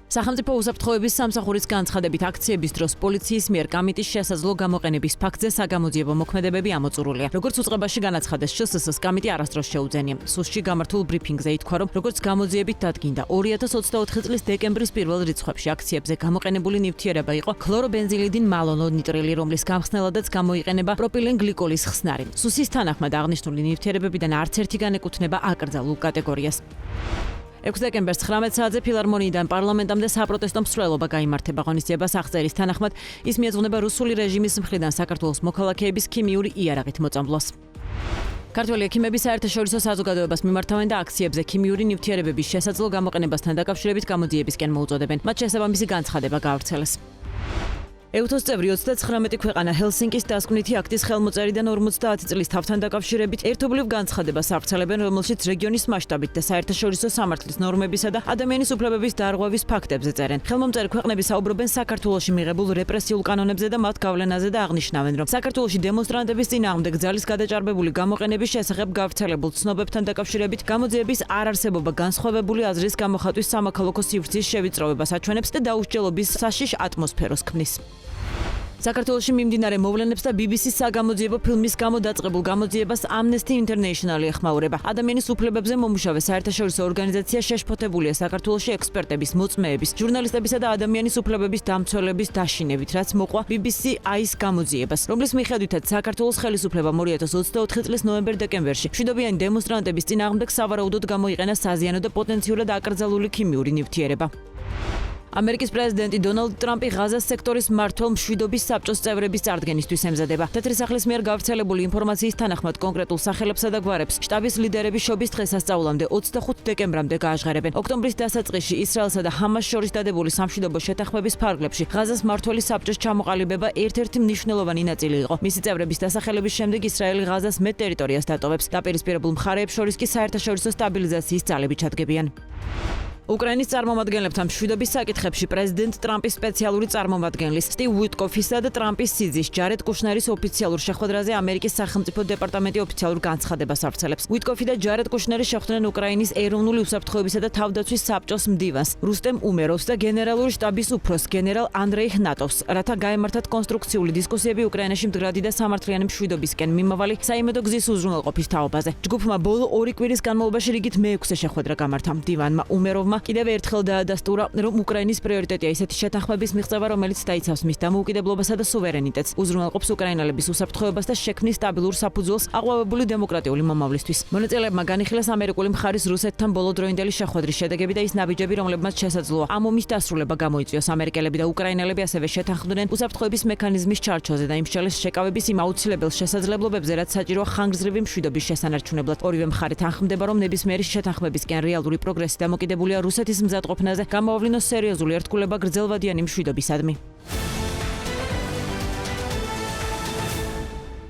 სახელმწიფო უსაფრთხოების სამსახურის განცხადებით აქციების დროს პოლიციის მიერ კამიტის შესაძლო გამოყენების ფაქტზე საგამოძიებო მოქმედებები ამოწურულია. Როგორც უწყებაში განაცხადეს შსს კამიტი არასდროს შეუძენია. სუსში გამართულ ბრიფინგზე ითქვა, რომ როგორც გამოძიებით დადგინდა 2024 წლის დეკემბრის პირველ რიცხვებში აქციებზე გამოყენებული ნივთიერება იყო ქლორობენზილიდი მალონონიტრილი, რომლის გამხსნელადაც გამოიყენება პროპილენ გლიკოლის ხსნარი. სუსის თანახმად აღნიშნული ნივთიერებებიდან არც ერთი განეკუთვნება აკრძალულ კატეგორიას. 6 დეკემბერს 19 საათზე ფილარმონიიდან პარლამენტამდე საპროტესტო მსვლელობა გაიმართება. ღონისძიებას აღწერის თანახმად ის მიეძღვნება რუსული რეჟიმის მხრიდან საქართველოს მოქალაქეების ქიმიური იარაღით მოწამვლას. ქართველი ექიმები საერთაშორისო საზოგადოებას მიმართავენ და აქციებზე ქიმიური ნივთიერებების შესაძლო გამოყენებასთან დაკავშირებით გამოძიებისკენ მოუწოდებენ. მათ შესაბამისი განცხადება გაავრცელეს. EUTOS წევრი 39 ქვეყანა ჰელსინკის დასკვნითი აქტის ხელმოწერიდან 50 წლის თავთან დაკავშირებით ერთობლივ განცხადებას ავრცელებენ, რომელშიც რეგიონის მასშტაბით და საერთაშორისო სამართლის ნორმებისა და ადამიანის უფლებების დარღვევის ფაქტებზე წერენ. ხელმომწერი ქვეყნები საუბრობენ საქართველოში მიღებულ რეპრესიულ კანონებზე და მათ გავლენაზე და აღნიშნავენ, რომ საქართველოში დემონსტრანტების წინააღმდეგ ძალის გადაჭარბებული გამოყენების შესახებ გავრცელებულ ცნობებთან დაკავშირებით გამოძიების არარსებობა განსხვავებული აზრის გამოხატვის სამოქალაქო სივრცის შევიწროვებას აჩვენებს და დაუსჯელობის საშიშ ატმოსფეროს ქმნის. საქართველოში მიმდინარე მოვლენებს და BBC-ის საგამოძიებო ფილმის გამო დაწყებულ გამოძიებას Amnesty International ეხმაურება. ადამიანის უფლებებზე მომუშავე საერთაშორისო ორგანიზაცია შეშფოთებულია საქართველოში ექსპერტების, მოწმეების, ჟურნალისტებისა და ადამიანის უფლებების დამცველების დაშინებით, რაც მოყვა BBC-ის გამოძიებას, რომლის მიხედვითაც საქართველოს ხელისუფლებამ 2024 წლის ნოემბერ-დეკემბერში მშვიდობიანი დემონსტრანტების წინააღმდეგ სავარაუდოდ გამოიყენა საზიანო და პოტენციურად აკრძალული ქიმიური ნივთიერება. ამერიკის პრეზიდენტი დონალდ ტრამპი ღაზას სექტორის მმართველ მშვიდობის საბჭოს წევრების წარდგენისთვის ემზადება. თეთრი სახლის მიერ გავრცელებული ინფორმაციის თანახმად კონკრეტულ სახელებსა და გვარებს შტაბის ლიდერების შობის დღესასწაულამდე 25 დეკემბრამდე გააჟღერებენ. ოქტომბრის დასაწყისში ისრაელსა და ჰამას შორის დადებული სამშვიდობო შეთანხმების ფარგლებში ღაზას მმართველი საბჭოს ჩამოყალიბება ერთ-ერთი მნიშვნელოვანი ნაწილი იყო. მისი წევრების დასახელების შემდეგ ისრაელი ღაზას მეტ ტერიტორიას დატოვებს. დაპირისპირებულ მხარეებს შორის კი საერთაშორისო სტაბილიზაციის ძალები ჩადგებიან. უკრაინის წარმომადგენლებთან მშვიდობის საკითხებში პრეზიდენტ ტრამპის სპეციალური წარმომადგენლის სტივ უიტკოფისა და ტრამპის სიძის ჯარედ კუშნერის ოფიციალურ შეხვედრაზე ამერიკის სახელმწიფო დეპარტამენტი ოფიციალურ განცხადებას ავრცელებს. უიტკოფი და ჯარედ კუშნერი შეხვდნენ უკრაინის ეროვნული უსაფრთხოებისა და თავდაცვის საბჭოს მდივანს რუსტემ უმეროვს და გენერალური შტაბის უფროსს გენერალ ანდრეი ჰნატოვს, რათა გაემართათ კონსტრუქციული დისკუსიები უკრაინაში მდგრადი და სამართლიანი მშვიდობისკენ მიმავალი საიმედო გზის უზრუნველყოფის თაობაზე. ჯგუფმა ბოლო 2 კვირის განმავლობაში რიგით მე-6 შეხვედრა გამართა. მდივანმა უმეროვმა კიდევ ერთხელ დაადასტურა, რომ უკრაინის პრიორიტეტია ისეთი შეთანხმების მიღწევა, რომელიც დაიცავს მის დამოუკიდებლობასა და სუვერენიტეტს, უზრუნველყოფს უკრაინელების უსაფრთხოებას და შექმნის სტაბილურ საფუძველს აყვავებული დემოკრატიული მომავლისთვის. მონაწილეებმა განიხილეს ამერიკული მხარის რუსეთთან ბოლოდროინდელი შეხვედრის შედეგები და ის ნაბიჯები, რომლებმაც შესაძლოა ამ ომის დასრულება გამოიწვიოს. ამერიკელები და უკრაინელები ასევე შეთანხმდნენ უსაფრთხოების მექანიზმის ჩარჩოზე და იმშელეს შეკავების იმ აუცილებელ შესაძლებლობებზე, რაც საჭიროა ხანგრძლივი მშვიდობის შესანარჩუნებლად. ორივე მხარე თანხმდება, რომ ნებისმიერი შეთანხმებისკენ რეალური პროგრესი დამოკიდებულია რუსეთის მზადყოფნაზე, გამოავლინოს სერიოზული ერთგულება გრძელვადიანი მშვიდობისადმი.